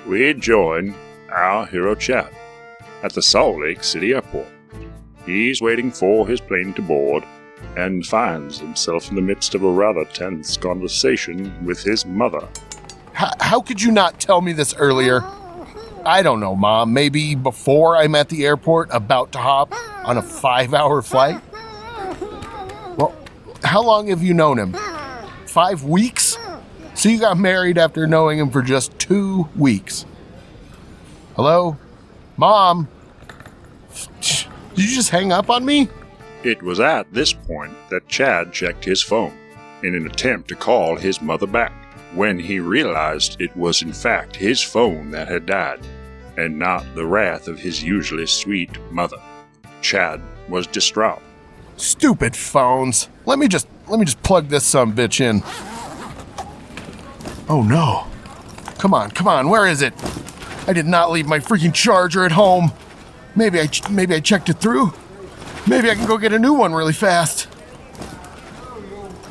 we join our hero Chad at the Salt Lake City Airport. He's waiting for his plane to board and finds himself in the midst of a rather tense conversation with his mother. How could you not tell me this earlier? I don't know, Mom. Maybe before I'm at the airport about to hop on a 5-hour flight? Well, how long have you known him? 5 weeks? So you got married after knowing him for just 2 weeks. Hello? Mom? Did you just hang up on me? It was at this point that Chad checked his phone in an attempt to call his mother back, when he realized it was in fact his phone that had died, and not the wrath of his usually sweet mother. Chad was distraught. Stupid phones. Let me just plug this sumbitch in. Oh no. Come on, where is it? I did not leave my freaking charger at home. Maybe I checked it through. Maybe I can go get a new one really fast.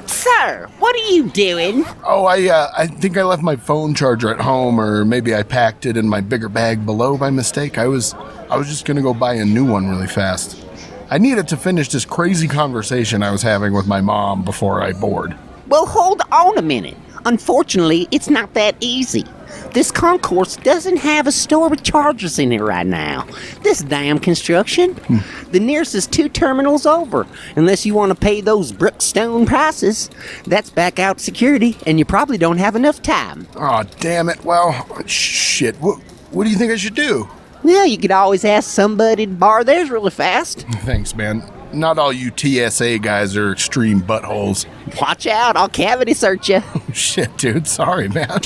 Sir, what are you doing? Oh, I think I left my phone charger at home, or maybe I packed it in my bigger bag below by mistake. I was just gonna go buy a new one really fast. I needed to finish this crazy conversation I was having with my mom before I board. Well, hold on a minute. Unfortunately, it's not that easy. This concourse doesn't have a store with chargers in it right now. This damn construction. The nearest is 2 terminals over. Unless you want to pay those Brookstone prices. That's back out security, and you probably don't have enough time. Oh, damn it. Well, shit. What do you think I should do? Well, you could always ask somebody to borrow theirs really fast. Thanks, man. Not all you TSA guys are extreme buttholes. Watch out, I'll cavity search you. Shit, dude. Sorry, man.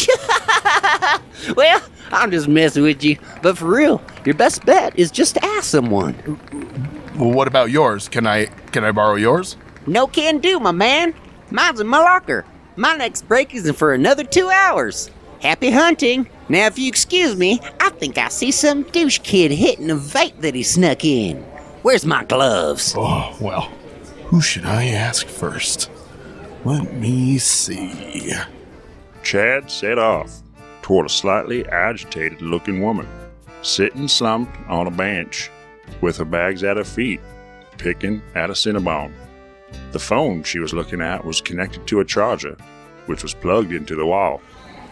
Well, I'm just messing with you. But for real, your best bet is just to ask someone. Well, what about yours? Can I borrow yours? No can do, my man. Mine's in my locker. My next break isn't for another 2 hours. Happy hunting. Now, if you excuse me, I think I see some douche kid hitting a vape that he snuck in. Where's my gloves? Oh, well, who should I ask first? Let me see. Chad set off toward a slightly agitated-looking woman, sitting slumped on a bench, with her bags at her feet, picking at a Cinnabon. The phone she was looking at was connected to a charger, which was plugged into the wall.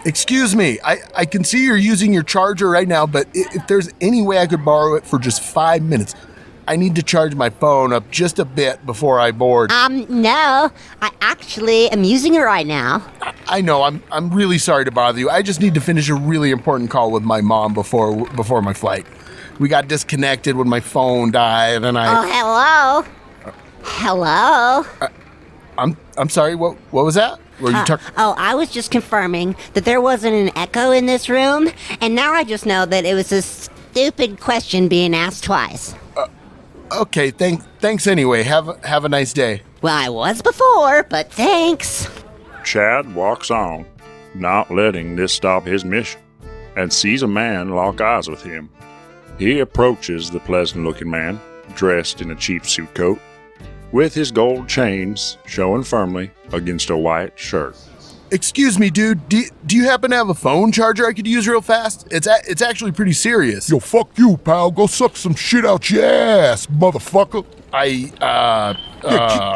Excuse me, I can see you're using your charger right now, but if there's any way I could borrow it for just 5 minutes, I need to charge my phone up just a bit before I board. No, I actually am using it right now. I know, I'm really sorry to bother you. I just need to finish a really important call with my mom before my flight. We got disconnected when my phone died, and Oh, hello? I'm sorry, what was that? Were you I was just confirming that there wasn't an echo in this room, and now I just know that it was a stupid question being asked twice. Okay, thanks anyway. Have a nice day. Well, I was before, but thanks. Chad walks on, not letting this stop his mission, and sees a man lock eyes with him. He approaches the pleasant-looking man, dressed in a cheap suit coat, with his gold chains showing firmly against a white shirt. Excuse me, dude. Do you happen to have a phone charger I could use real fast? It's actually pretty serious. Yo, fuck you, pal. Go suck some shit out your ass, motherfucker.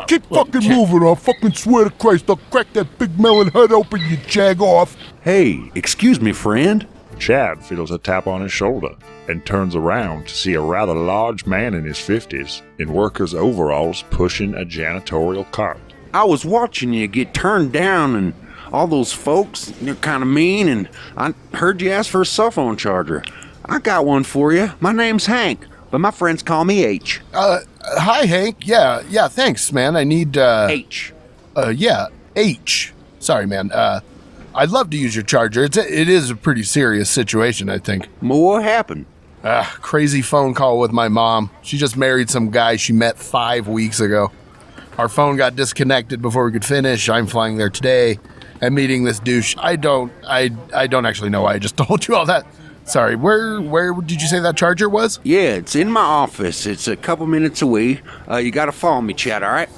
Keep fucking moving, or I fucking swear to Christ, I'll crack that big melon head open, you jag off. Hey, excuse me, friend. Chad feels a tap on his shoulder and turns around to see a rather large man in his 50s in workers' overalls pushing a janitorial cart. I was watching you get turned down, and all those folks, they're kind of mean, and I heard you ask for a cell phone charger. I got one for you. My name's Hank, but my friends call me H. Hi, Hank. Yeah, thanks, man. I need, H. H. Sorry, man. I'd love to use your charger. It is a pretty serious situation, I think. What happened? Crazy phone call with my mom. She just married some guy she met 5 weeks ago. Our phone got disconnected before we could finish. I'm flying there today. I'm meeting this douche. I don't actually know why I just told you all that. Sorry, where did you say that charger was? Yeah, it's in my office. It's a couple minutes away. You gotta follow me, Chad, all right?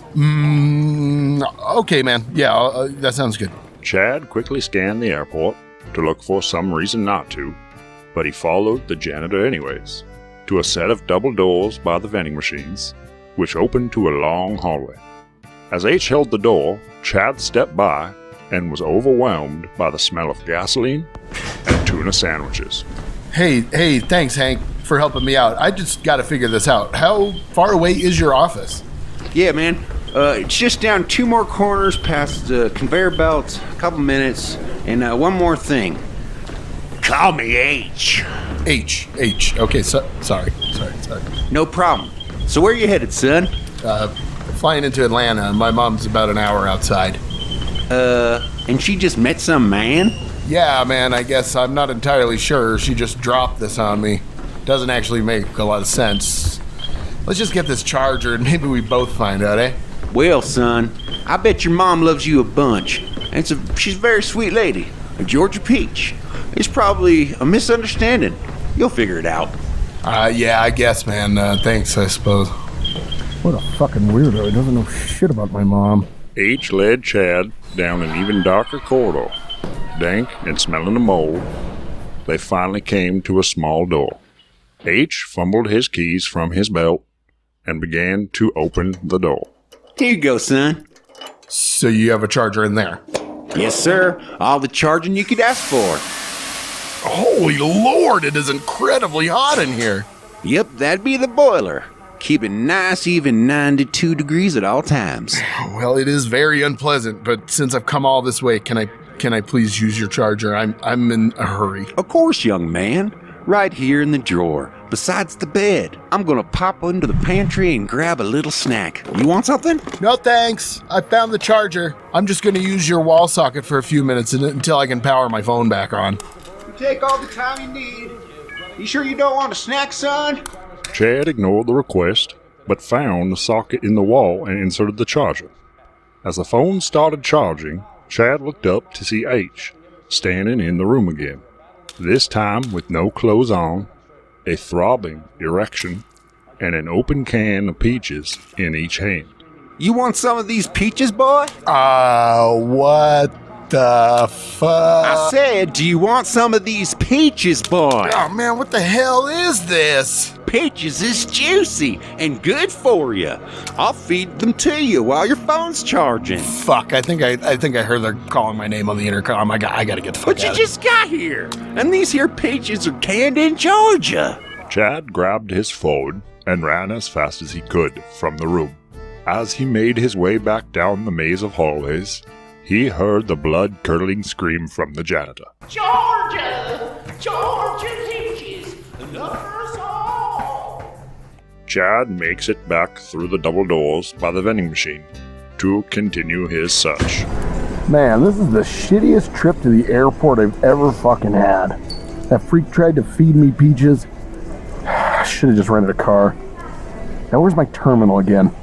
Okay, man. Yeah, that sounds good. Chad quickly scanned the airport to look for some reason not to, but he followed the janitor anyways, to a set of double doors by the vending machines, which opened to a long hallway. As H held the door, Chad stepped by and was overwhelmed by the smell of gasoline and tuna sandwiches. Hey, thanks, Hank, for helping me out. I just gotta figure this out. How far away is your office? Yeah, man. It's just down 2 more corners past the conveyor belts, a couple minutes, and one more thing. Call me H. H. Okay, sorry. No problem. So where you headed, son? Flying into Atlanta. My mom's about an hour outside. And she just met some man? Yeah, man, I guess I'm not entirely sure. She just dropped this on me. Doesn't actually make a lot of sense. Let's just get this charger and maybe we both find out, eh? Well, son, I bet your mom loves you a bunch. And she's a very sweet lady, a Georgia peach. It's probably a misunderstanding. You'll figure it out. Yeah, I guess, man. Thanks, I suppose. What a fucking weirdo. He doesn't know shit about my mom. H led Chad down an even darker corridor. Dank and smelling of mold, they finally came to a small door. H fumbled his keys from his belt and began to open the door. Here you go, son. So you have a charger in there? Yes, sir. All the charging you could ask for. Holy Lord, it is incredibly hot in here. Yep, that'd be the boiler. Keep it nice, even 92 degrees at all times. Well, it is very unpleasant, but since I've come all this way, can I please use your charger? I'm in a hurry. Of course, young man. Right here in the drawer, besides the bed. I'm gonna pop into the pantry and grab a little snack. You want something? No thanks. I found the charger. I'm just gonna use your wall socket for a few minutes until I can power my phone back on. You take all the time you need. You sure you don't want a snack, son? Chad ignored the request, but found the socket in the wall and inserted the charger. As the phone started charging, Chad looked up to see H standing in the room again. This time with no clothes on, a throbbing erection, and an open can of peaches in each hand. You want some of these peaches, boy? What the fuck? I said, do you want some of these peaches, boy? Oh man, what the hell is this? Peaches is juicy and good for you. I'll feed them to you while your phone's charging. Fuck, I think I heard they're calling my name on the intercom. I gotta get the fuck But you out. just got here, and these here peaches are canned in Georgia. Chad grabbed his phone and ran as fast as he could from the room. As he made his way back down the maze of hallways, he heard the blood-curdling scream from the janitor. Georgia peaches, enough for us all. Chad makes it back through the double doors by the vending machine to continue his search. Man, this is the shittiest trip to the airport I've ever fucking had. That freak tried to feed me peaches. I should have just rented a car. Now where's my terminal again?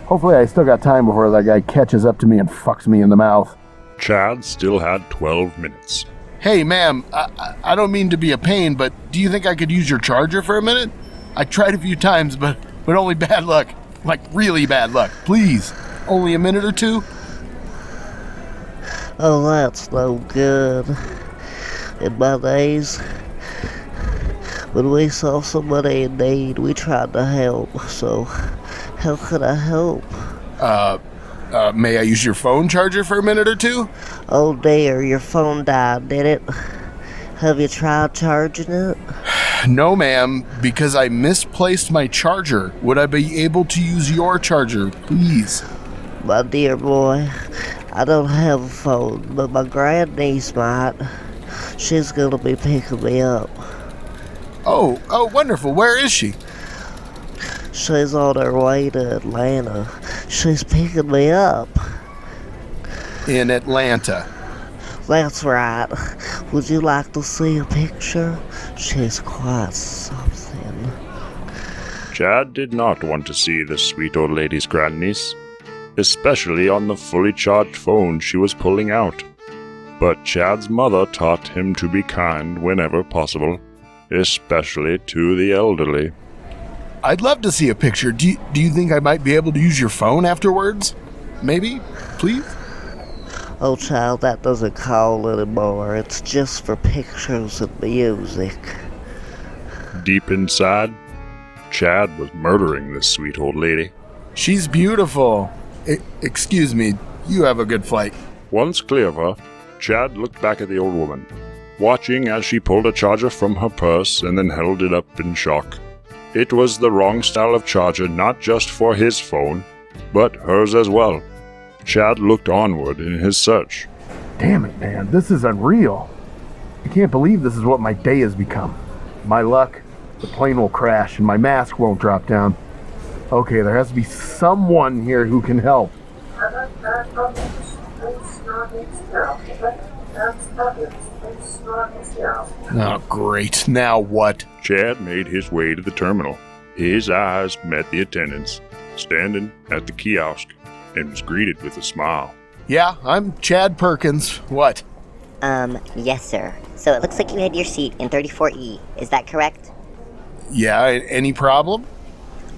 Hopefully I still got time before that guy catches up to me and fucks me in the mouth. Chad still had 12 minutes. Hey, ma'am, I don't mean to be a pain, but do you think I could use your charger for a minute? I tried a few times, but only bad luck. Like, really bad luck. Please. Only a minute or two? Oh, that's no good. In my days, when we saw somebody in need, we tried to help. So, how could I help? May I use your phone charger for a minute or two? Oh dear, your phone died, did it? Have you tried charging it? No, ma'am, because I misplaced my charger. Would I be able to use your charger, please? My dear boy, I don't have a phone, but my grandniece might. She's gonna be picking me up. Oh, wonderful. Where is she? She's on her way to Atlanta. She's picking me up. In Atlanta. That's right. Would you like to see a picture? She's quite something. Chad did not want to see the sweet old lady's grandniece, especially on the fully charged phone she was pulling out. But Chad's mother taught him to be kind whenever possible, especially to the elderly. I'd love to see a picture. Do you think I might be able to use your phone afterwards? Maybe? Please? Oh, child, that doesn't call anymore. It's just for pictures and music. Deep inside, Chad was murdering this sweet old lady. She's beautiful. Excuse me, you have a good flight. Once clear of her, Chad looked back at the old woman, watching as she pulled a charger from her purse and then held it up in shock. It was the wrong style of charger, not just for his phone, but hers as well. Chad looked onward in his search. Damn it, man. This is unreal. I can't believe this is what my day has become. My luck, the plane will crash and my mask won't drop down. Okay, there has to be someone here who can help. Oh, great. Now what? Chad made his way to the terminal. His eyes met the attendants, standing at the kiosk, and was greeted with a smile. Yeah, I'm Chad Perkins. What? Yes, sir. So it looks like you had your seat in 34E. Is that correct? Yeah, any problem?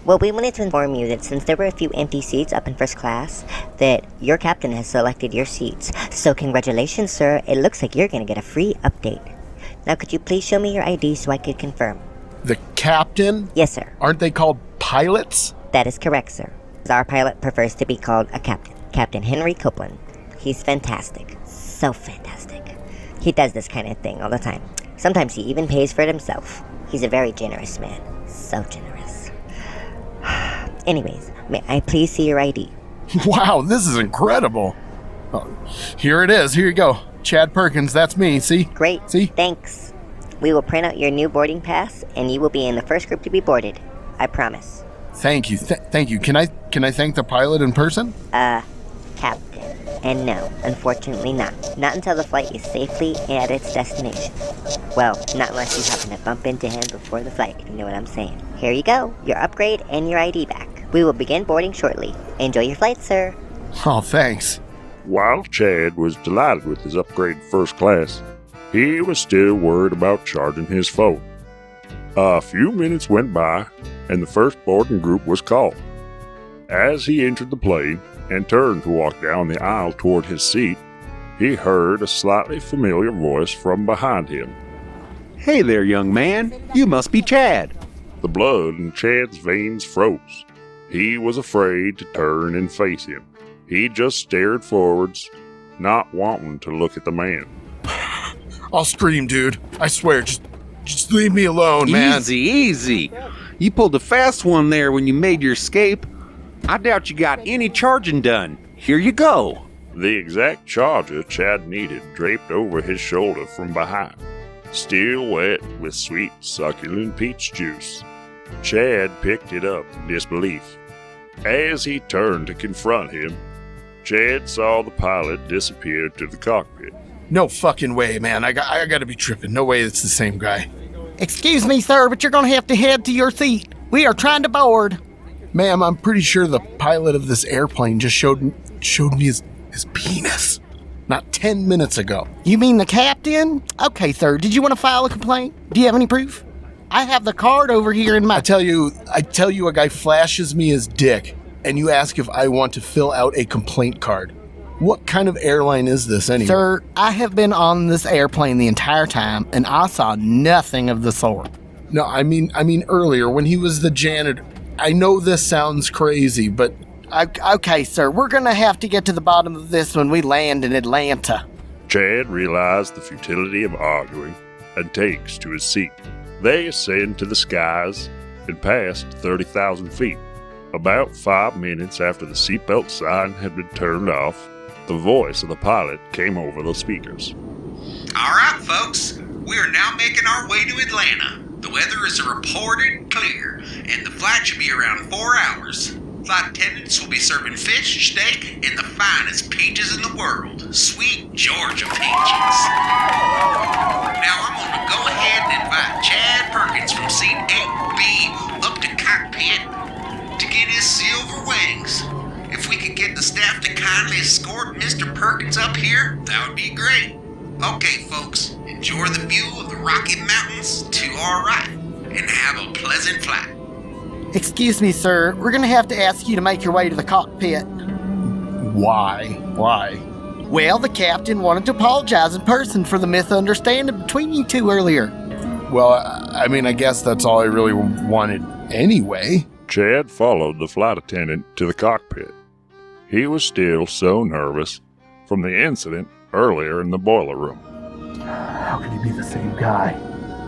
Well, we wanted to inform you that since there were a few empty seats up in first class, that your captain has selected your seats. So congratulations, sir. It looks like you're going to get a free update. Now, could you please show me your ID so I could confirm? The captain? Yes, sir. Aren't they called pilots? That is correct, sir. Our pilot prefers to be called a captain. Captain Henry Copeland. He's fantastic. So fantastic. He does this kind of thing all the time. Sometimes he even pays for it himself. He's a very generous man. So generous. Anyways, may I please see your ID? Wow, this is incredible. Oh, here it is. Here you go. Chad Perkins, that's me. See? Great. See? Thanks. We will print out your new boarding pass, and you will be in the first group to be boarded. I promise. Thank you. Thank you. Can I thank the pilot in person? Captain. And no, unfortunately not. Not until the flight is safely at its destination. Well, not unless you happen to bump into him before the flight, if you know what I'm saying. Here you go, your upgrade and your ID back. We will begin boarding shortly. Enjoy your flight, sir. Oh, thanks. While Chad was delighted with his upgrade to first class, he was still worried about charging his phone. A few minutes went by, and the first boarding group was called. As he entered the plane and turned to walk down the aisle toward his seat, he heard a slightly familiar voice from behind him. Hey there, young man. You must be Chad. The blood in Chad's veins froze. He was afraid to turn and face him. He just stared forwards, not wanting to look at the man. I'll scream, dude. I swear, just leave me alone, man. Easy. You pulled a fast one there when you made your escape. I doubt you got any charging done. Here you go. The exact charger Chad needed draped over his shoulder from behind, still wet with sweet, succulent peach juice. Chad picked it up in disbelief. As he turned to confront him, Chad saw the pilot disappear to the cockpit. No fucking way, man. I gotta be tripping. No way it's the same guy. Excuse me, sir, but you're gonna have to head to your seat. We are trying to board. Ma'am, I'm pretty sure the pilot of this airplane just showed me his penis. Not 10 minutes ago. You mean the captain? Okay, sir, did you want to file a complaint? Do you have any proof? I have the card over here in my... I tell you, a guy flashes me his dick, and you ask if I want to fill out a complaint card. What kind of airline is this anyway? Sir, I have been on this airplane the entire time, and I saw nothing of the sort. No, I mean earlier, when he was the janitor. I know this sounds crazy, but... Okay, sir, we're gonna have to get to the bottom of this when we land in Atlanta. Chad realized the futility of arguing and takes to his seat. They ascend to the skies and passed 30,000 feet. About 5 minutes after the seatbelt sign had been turned off, the voice of the pilot came over the speakers. All right, folks, we are now making our way to Atlanta. The weather is reported clear, and the flight should be around 4 hours. Flight attendants will be serving fish, steak, and the finest peaches in the world. Sweet Georgia peaches. Now I'm going to go ahead and invite Chad Perkins from seat 8B up to cockpit to get his silver wings. If we could get the staff to kindly escort Mr. Perkins up here, that would be great. Okay, folks, enjoy the view of the Rocky Mountains to our right, and have a pleasant flight. Excuse me, sir, we're gonna have to ask you to make your way to the cockpit. Why? Well, the captain wanted to apologize in person for the misunderstanding between you two earlier. Well, I mean, I guess that's all I really wanted anyway. Chad followed the flight attendant to the cockpit. He was still so nervous from the incident earlier in the boiler room. How could he be the same guy?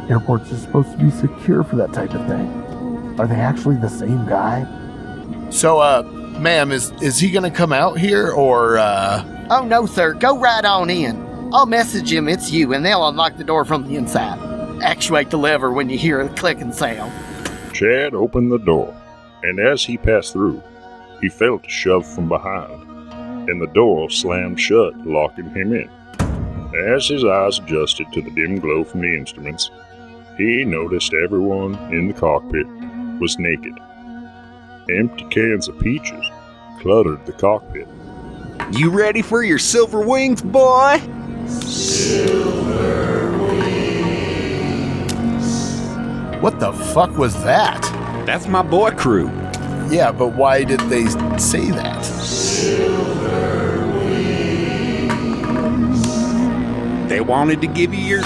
Airports are supposed to be secure for that type of thing. Are they actually the same guy? So, ma'am, is he gonna come out here, or, Oh, no, sir. Go right on in. I'll message him it's you, and they'll unlock the door from the inside. Actuate the lever when you hear a clicking sound. Chad opened the door, and as he passed through, he felt a shove from behind, and the door slammed shut, locking him in. As his eyes adjusted to the dim glow from the instruments, he noticed everyone in the cockpit was naked. Empty cans of peaches cluttered the cockpit. You ready for your silver wings, boy? what the fuck was that? That's my boy crew. Yeah, but why did they say that? They wanted to give you your...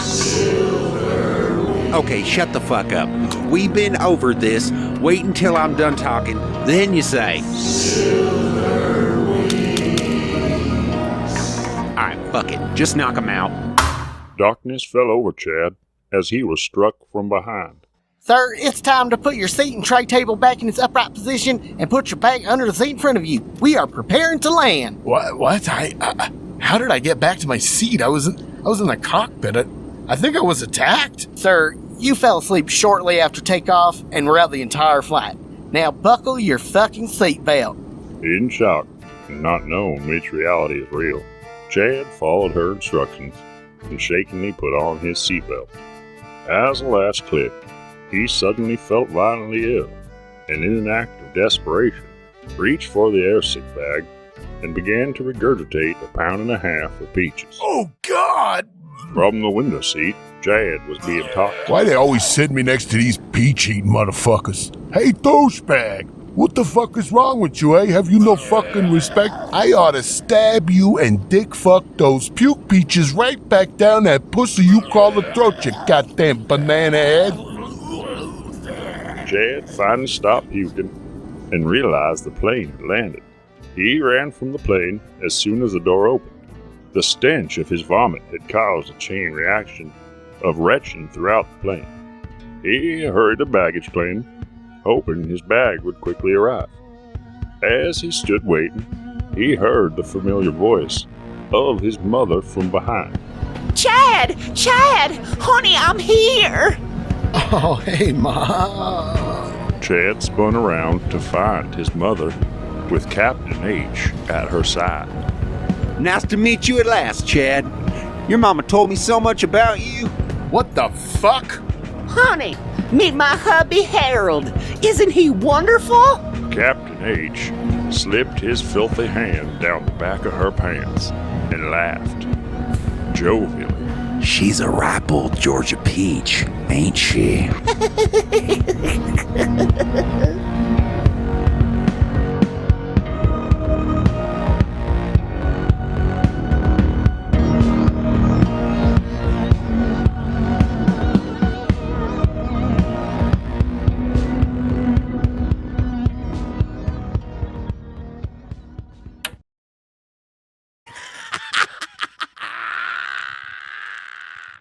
Okay, shut the fuck up. We've been over this. Wait until I'm done talking, then you say. Alright, fuck it. Just knock him out. Darkness fell over Chad as he was struck from behind. Sir, it's time to put your seat and tray table back in its upright position and put your bag under the seat in front of you. We are preparing to land. What? How did I get back to my seat? I was in the cockpit. I think I was attacked. Sir, you fell asleep shortly after takeoff and were out the entire flight. Now buckle your fucking seatbelt. In shock and not knowing which reality is real, Chad followed her instructions and shakingly put on his seatbelt. As the latch clicked, he suddenly felt violently ill, and in an act of desperation, reached for the airsick bag and began to regurgitate 1.5 pounds of peaches. Oh, God! From the window seat, Chad was being talked to. Why they always sit me next to these peach-eating motherfuckers? Hey, douchebag! What the fuck is wrong with you, eh? Have you no fucking respect? I ought to stab you and dick fuck those puke peaches right back down that pussy you call the throat, you goddamn banana head. Chad finally stopped puking and realized the plane had landed. He ran from the plane as soon as the door opened. The stench of his vomit had caused a chain reaction of retching throughout the plane. He hurried to baggage claim, hoping his bag would quickly arrive. As he stood waiting, he heard the familiar voice of his mother from behind. Chad! Honey, I'm here! Oh, hey, Mom. Chad spun around to find his mother with Captain H at her side. Nice to meet you at last, Chad. Your mama told me so much about you. What the fuck? Honey, meet my hubby Harold. Isn't he wonderful? Captain H slipped his filthy hand down the back of her pants and laughed jovially. She's a ripe old Georgia peach, ain't she?